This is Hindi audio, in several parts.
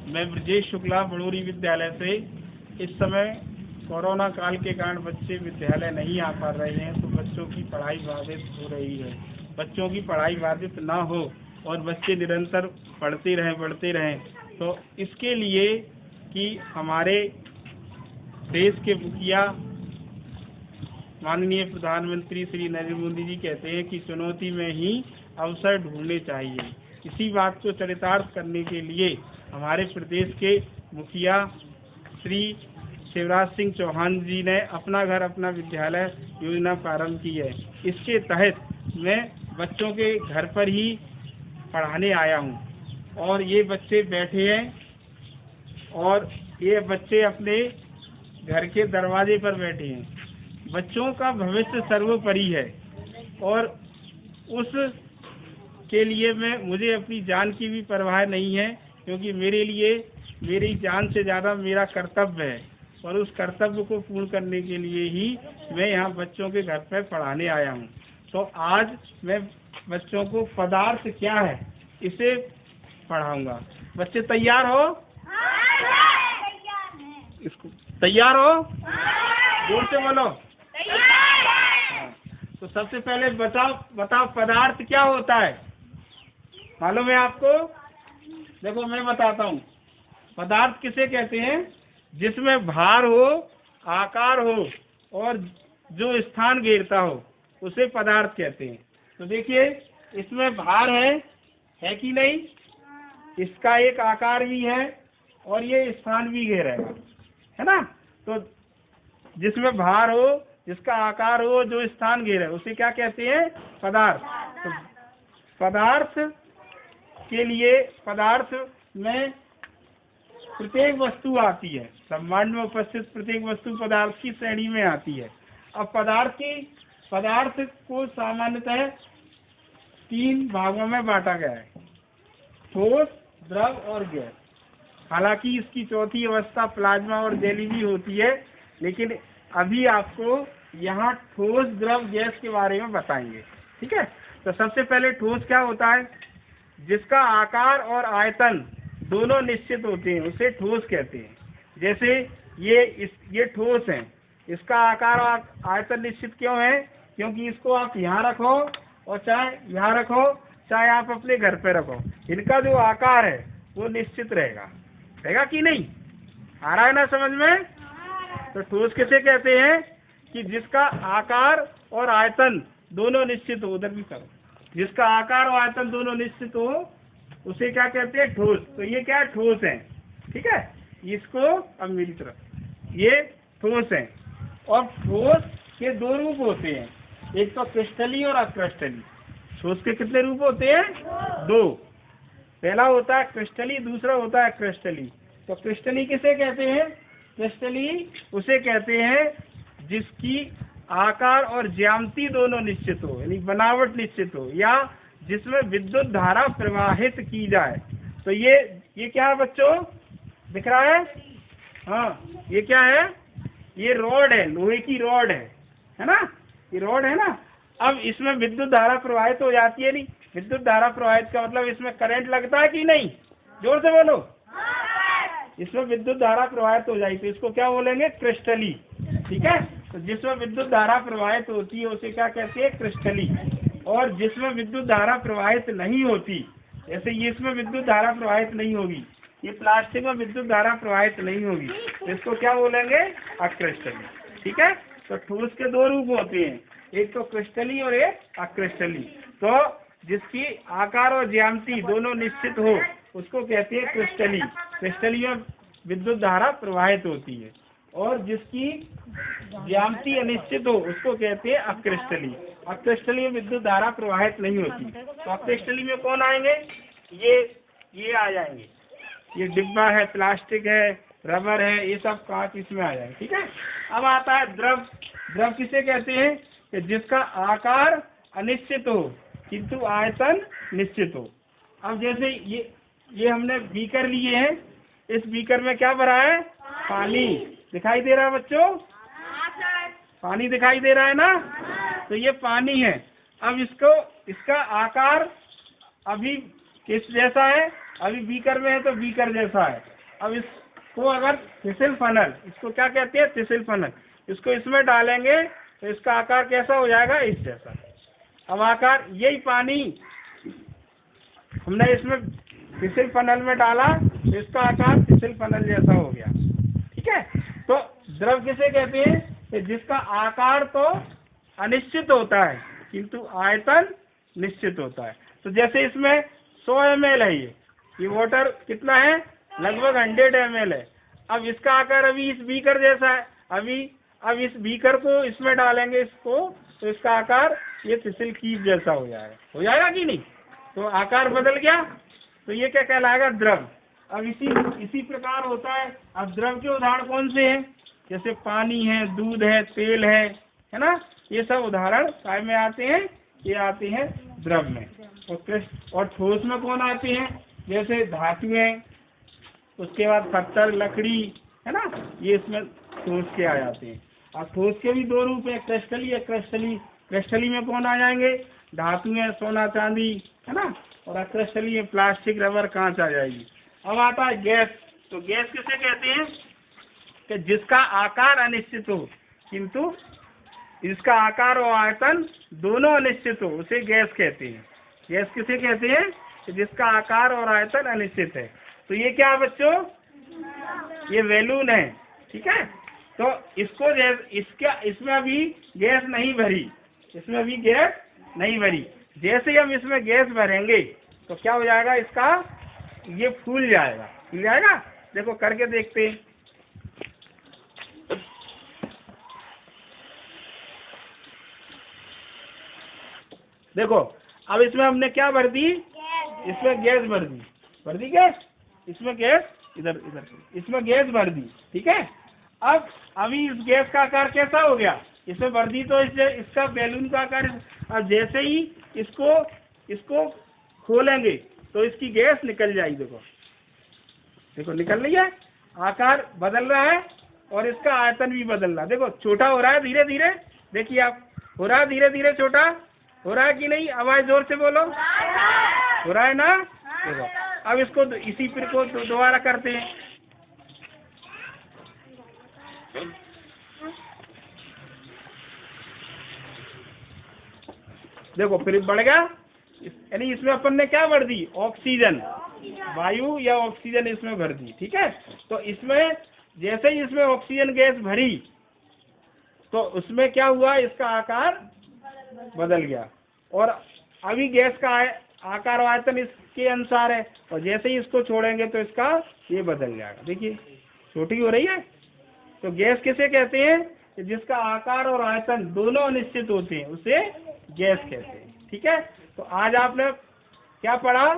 मैं ब्रजेश शुक्ला बड़ोरी विद्यालय से। इस समय कोरोना काल के कारण बच्चे विद्यालय नहीं आ पा रहे हैं, तो बच्चों की पढ़ाई बाधित हो रही है। बच्चों की पढ़ाई बाधित ना हो और बच्चे निरंतर पढ़ते रहें, तो इसके लिए कि हमारे देश के मुखिया माननीय प्रधानमंत्री श्री नरेंद्र मोदी जी कहते हैं कि चुनौती में ही अवसर ढूंढने चाहिए। इसी बात को चरितार्थ करने के लिए हमारे प्रदेश के मुखिया श्री शिवराज सिंह चौहान जी ने अपना घर अपना विद्यालय योजना प्रारंभ की है। इसके तहत मैं बच्चों के घर पर ही पढ़ाने आया हूं और ये बच्चे बैठे हैं और ये बच्चे अपने घर के दरवाजे पर बैठे हैं। बच्चों का भविष्य सर्वोपरि है और उस के लिए मुझे अपनी जान की भी परवाह नहीं है, क्योंकि मेरे लिए मेरी जान से ज़्यादा मेरा कर्तव्य है और उस कर्तव्य को पूर्ण करने के लिए ही मैं यहाँ बच्चों के घर पर पढ़ाने आया हूँ। तो आज मैं बच्चों को पदार्थ क्या है इसे पढ़ाऊंगा। बच्चे तैयार हो? इसको तैयार हो? जोर से बोलो। तो सबसे पहले बताओ पदार्थ क्या होता है? मालूम है आपको? देखो मैं बताता हूँ। पदार्थ किसे कहते हैं? जिसमें भार हो, आकार हो और जो स्थान घेरता हो उसे पदार्थ कहते हैं। तो देखिए इसमें भार है कि नहीं? इसका एक आकार भी है और ये स्थान भी घेरेगा, है ना? तो जिसमें भार हो, जिसका आकार हो, जो स्थान घेरे उसे क्या कहते हैं? पदार्थ। तो पदार्थ के लिए पदार्थ में प्रत्येक वस्तु आती है। ब्रह्मांड में उपस्थित प्रत्येक वस्तु पदार्थ की श्रेणी में आती है। अब पदार्थ को सामान्यतः 3 भागों में बांटा गया है: ठोस, द्रव और गैस। हालांकि इसकी चौथी अवस्था प्लाज्मा और जेली भी होती है, लेकिन अभी आपको यहाँ ठोस, द्रव, गैस के बारे में बताएंगे। ठीक है? तो सबसे पहले ठोस क्या होता है? जिसका आकार और आयतन दोनों निश्चित होते हैं उसे ठोस कहते हैं। जैसे ये ठोस है, इसका आकार और आयतन निश्चित क्यों है? क्योंकि इसको आप यहाँ रखो और चाहे यहाँ रखो, चाहे आप अपने घर पे रखो, इनका जो आकार है वो निश्चित रहेगा कि नहीं? आ रहा है ना समझ में? तो ठोस किसे कहते हैं? कि जिसका आकार और आयतन दोनों निश्चित हो। उधर भी करो। जिसका आकार और आयतन दोनों निश्चित हो उसे क्या कहते हैं? ठोस। तो ये क्या है? ठोस है। ठीक है? इसको अब मेरी तरफ, ये ठोस है। और ठोस के 2 रूप होते हैं, एक तो क्रिस्टलीय और अक्रिस्टलीय। ठोस के कितने रूप होते हैं? 2। पहला होता है क्रिस्टलीय, दूसरा होता है अक्रिस्टलीय। तो क्रिस्टलीय किसे कहते हैं? क्रिस्टलीय उसे कहते हैं जिसकी आकार और ज्यामिति दोनों निश्चित हो, यानी बनावट निश्चित हो, या जिसमें विद्युत धारा प्रवाहित की जाए। तो ये क्या है बच्चों? दिख रहा है? हाँ, ये क्या है? ये रॉड है, लोहे की रॉड है ना? ये रॉड है ना? अब इसमें विद्युत धारा प्रवाहित हो जाती है। नहीं, विद्युत धारा प्रवाहित का मतलब इसमें करंट लगता है कि नहीं? जोर से बोलो। इसमें विद्युत धारा प्रवाहित हो जाए तो इसको क्या बोलेंगे? क्रिस्टलीय। ठीक है? तो जिसमें विद्युत धारा प्रवाहित होती है उसे क्या कहते हैं? क्रिस्टलीय। और जिसमें विद्युत धारा प्रवाहित नहीं होती, जैसे ये इसमें विद्युत धारा प्रवाहित नहीं होगी, ये प्लास्टिक में विद्युत धारा प्रवाहित नहीं होगी, तो इसको क्या बोलेंगे? अक्रिस्टलीय। ठीक है? तो ठोस के 2 रूप होते हैं, एक तो क्रिस्टलीय और एक अक्रिस्टलीय। तो जिसकी आकार और ज्यामिति दोनों निश्चित हो उसको कहते हैं क्रिस्टलीय। क्रिस्टलीय में विद्युत धारा प्रवाहित होती है, और जिसकी ज्यामिति अनिश्चित हो उसको कहते हैं अक्रिस्टलीय। अक्रिस्टलीय में विद्युत धारा प्रवाहित नहीं होती। तो अक्रिस्टलीय में कौन आएंगे? ये आ जाएंगे। ये डिब्बा है, प्लास्टिक है, रबर है, ये सब कांच इसमें आ जाएंगे। ठीक है? अब आता है द्रव। द्रव किसे कहते हैं? कि जिसका आकार अनिश्चित हो किंतु आयतन निश्चित हो। अब जैसे ये हमने बीकर लिए हैं, इस बीकर में क्या भरा है? पानी। दिखाई दे रहा है बच्चों? पानी दिखाई दे रहा है ना? तो ये पानी है। अब इसका आकार अभी किस जैसा है? अभी बीकर में है तो बीकर जैसा है। अब इसको अगर थिसिल फनल, इसको क्या कहते हैं, थिसिल फनल, इसको इसमें डालेंगे तो इसका आकार कैसा हो जाएगा, इस जैसा। अब आकार यही पानी हमने इसमें थिसिल फनल में डाला तो इसका आकार थिसिल फनल जैसा हो गया। ठीक है, तो द्रव किसे कहते हैं कि जिसका आकार तो अनिश्चित होता है किंतु आयतन निश्चित होता है। तो जैसे इसमें 100 ml है, ये वाटर कितना है, लगभग 100 ml है। अब इसका आकार अभी इस बीकर जैसा है, अब इस बीकर को इसमें डालेंगे इसको, तो इसका आकार ये थिसिल कीप जैसा हो जाएगा कि नहीं, तो आकार बदल गया, तो ये क्या कहलाएगा, द्रव। अब इसी प्रकार होता है। अब द्रव के उदाहरण कौन से हैं, जैसे पानी है, दूध है, तेल है ना, ये सब उदाहरण काय में आते हैं, ये आते हैं द्रव में। और ठोस में कौन आते हैं, जैसे धातुएं, उसके बाद पत्थर, लकड़ी, है ना, ये इसमें ठोस के आ जाते हैं। और ठोस के भी दो रूप है, क्रिस्टली या क्रिस्टली। क्रिस्टली में कौन आ जाएंगे, धातुएं, सोना चांदी, है ना, और अक्रिस्टली में प्लास्टिक, रबर, कांच आ जाएगी। अब आता है गैस। तो गैस किसे कहते हैं कि जिसका आकार अनिश्चित हो किंतु इसका आकार और आयतन दोनों अनिश्चित हो, उसे गैस कहते हैं। गैस किसे कहते हैं कि जिसका आकार और आयतन अनिश्चित है। तो ये क्या है बच्चों, ये बैलून है। ठीक है, तो इसको इसमें अभी गैस नहीं भरी, इसमें अभी गैस नहीं भरी। जैसे ही हम इसमें गैस भरेंगे तो क्या हो जाएगा, इसका ये फूल जाएगा। देखो करके देखते हैं। देखो अब इसमें हमने क्या भर दी, इसमें गैस भर दी गैस, इसमें गैस इधर इसमें गैस भर दी। ठीक है, अब अभी इस गैस का आकार कैसा हो गया, इसमें भर दी तो इसका बैलून का आकार। अब जैसे ही इसको खोलेंगे तो इसकी गैस निकल जाएगी। देखो निकल रही है, आकार बदल रहा है और इसका आयतन भी बदल रहा है। देखो छोटा हो रहा है धीरे धीरे, देखिए आप, हो रहा है धीरे धीरे छोटा हो रहा है कि नहीं, आवाज जोर से बोलो, हो रहा है ना। देखो अब इसको इसी फिर को दोबारा करते हैं। देखो फिर बढ़ गया, यानी इसमें अपन ने क्या भर दी, ऑक्सीजन, वायु या ऑक्सीजन इसमें भर दी। ठीक है, तो इसमें जैसे ही इसमें ऑक्सीजन गैस भरी तो उसमें क्या हुआ, इसका आकार बदल गया। और अभी गैस का आकार और आयतन इसके अनुसार है, और जैसे ही इसको छोड़ेंगे तो इसका ये बदल जाएगा। देखिए छोटी हो रही है। तो गैस किसे कहते हैं कि जिसका आकार और आयतन दोनों अनिश्चित होते हैं, उसे गैस कहते हैं। ठीक है, तो आज आपने क्या पढ़ा,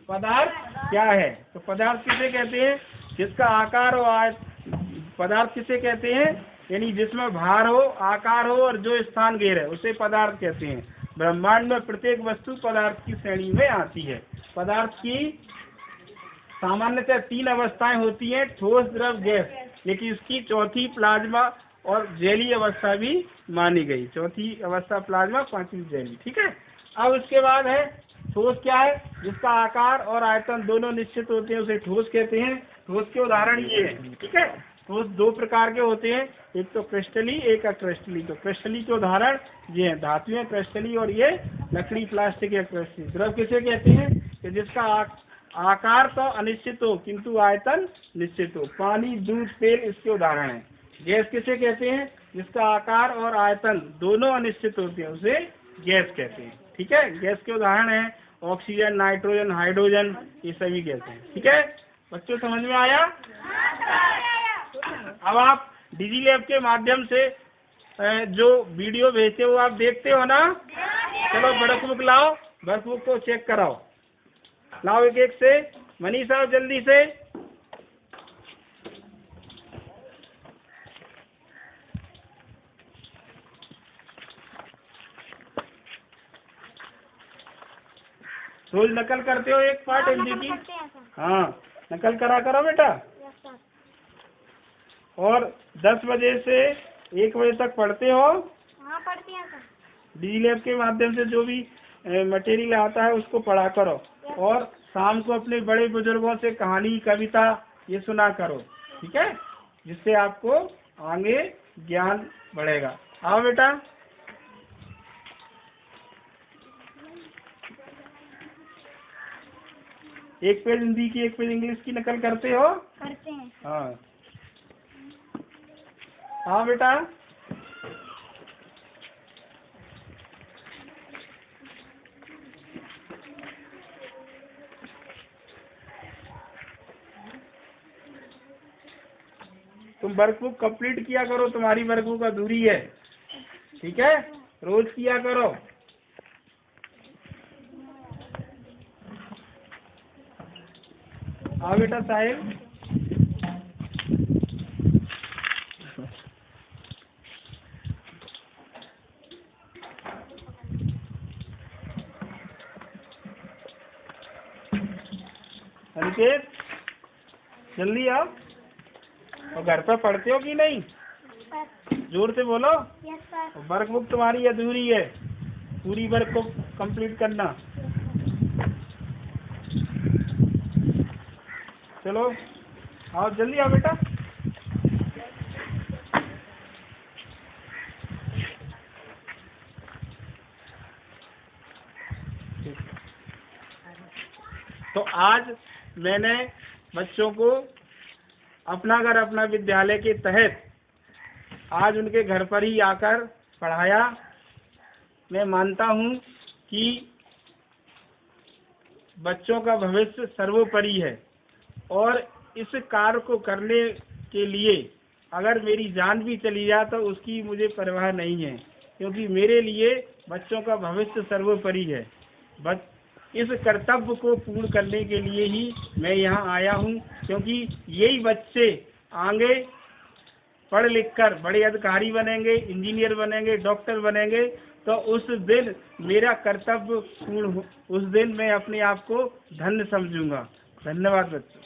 पदार्थ क्या है। तो पदार्थ किसे कहते हैं, जिसका आकार और पदार्थ किसे कहते हैं, यानी जिसमें भार हो, आकार हो और जो स्थान घेर है, उसे पदार्थ कहते हैं। ब्रह्मांड में प्रत्येक वस्तु पदार्थ की श्रेणी में आती है। पदार्थ की सामान्यतः 3 अवस्थाएं होती हैं, ठोस, द्रव, गैस, लेकिन इसकी चौथी प्लाज्मा और जेली अवस्था भी मानी गई। चौथी अवस्था प्लाज्मा, 5वीं जेली। ठीक है, अब उसके बाद है ठोस। क्या है, जिसका आकार और आयतन दोनों निश्चित होते हैं, उसे ठोस कहते हैं। ठोस के उदाहरण ये है। ठीक है, ठोस 2 प्रकार के होते हैं, एक तो क्रिस्टली, एक अक्रिस्टली। तो क्रिस्टली के उदाहरण ये हैं, धातुएं क्रिस्टली, और ये लकड़ी, प्लास्टिक या क्रिस्टली। द्रव किसे कहते हैं कि जिसका आकार तो अनिश्चित हो किंतु आयतन निश्चित हो, पानी, दूध, तेल इसके उदाहरण हैं। गैस किसे कहते हैं, जिसका आकार और आयतन दोनों अनिश्चित होते हैं, उसे गैस कहते हैं। ठीक है, गैस के उदाहरण हैं ऑक्सीजन, नाइट्रोजन, हाइड्रोजन, ये सभी गैस हैं। ठीक है बच्चों, समझ में आया। अब आप डिजी लैब के माध्यम से जो वीडियो भेजते हो आप देखते हो ना। चलो बर्फ बुक लाओ, बर्फ बुक को चेक कराओ, लाओ एक एक से। मनीष साहब जल्दी से। रोज नकल करते हो एक पार्ट हिंदी की? हाँ, नकल करा करो बेटा। और 10 बजे से 1 बजे तक पढ़ते हो? हाँ पढ़ते हैं सर। डिजी लैब के माध्यम से जो भी मटेरियल आता है उसको पढ़ा करो। और शाम को अपने बड़े बुजुर्गों से कहानी, कविता ये सुना करो, ठीक है, जिससे आपको आगे ज्ञान बढ़ेगा। आओ बेटा, एक पेज हिंदी की एक पेज इंग्लिश की नकल करते हो? करते हैं। हाँ हाँ बेटा, तुम वर्कबुक कंप्लीट किया करो, तुम्हारी वर्कबुक अधूरी है, ठीक है, रोज किया करो। हाँ बेटा साहिल, अनिकेत जल्दी आओ। और घर पर पढ़ते हो कि नहीं? सर। जोर से बोलो। Yes sir. वर्कबुक तुम्हारी अधूरी है, पूरी वर्क को कंप्लीट करना। चलो आओ, जल्दी आओ बेटा। तो आज मैंने बच्चों को अपना घर अपना विद्यालय के तहत आज उनके घर पर ही आकर पढ़ाया। मैं मानता हूँ कि बच्चों का भविष्य सर्वोपरि है और इस कार्य को करने के लिए अगर मेरी जान भी चली जाए तो उसकी मुझे परवाह नहीं है, क्योंकि मेरे लिए बच्चों का भविष्य सर्वोपरि है। इस कर्तव्य को पूर्ण करने के लिए ही मैं यहाँ आया हूँ, क्योंकि यही बच्चे आगे पढ़ लिख कर बड़े अधिकारी बनेंगे, इंजीनियर बनेंगे, डॉक्टर बनेंगे, तो उस दिन मेरा कर्तव्य पूर्ण उस दिन मैं अपने आप को धन्य समझूंगा। धन्यवाद बच्चों।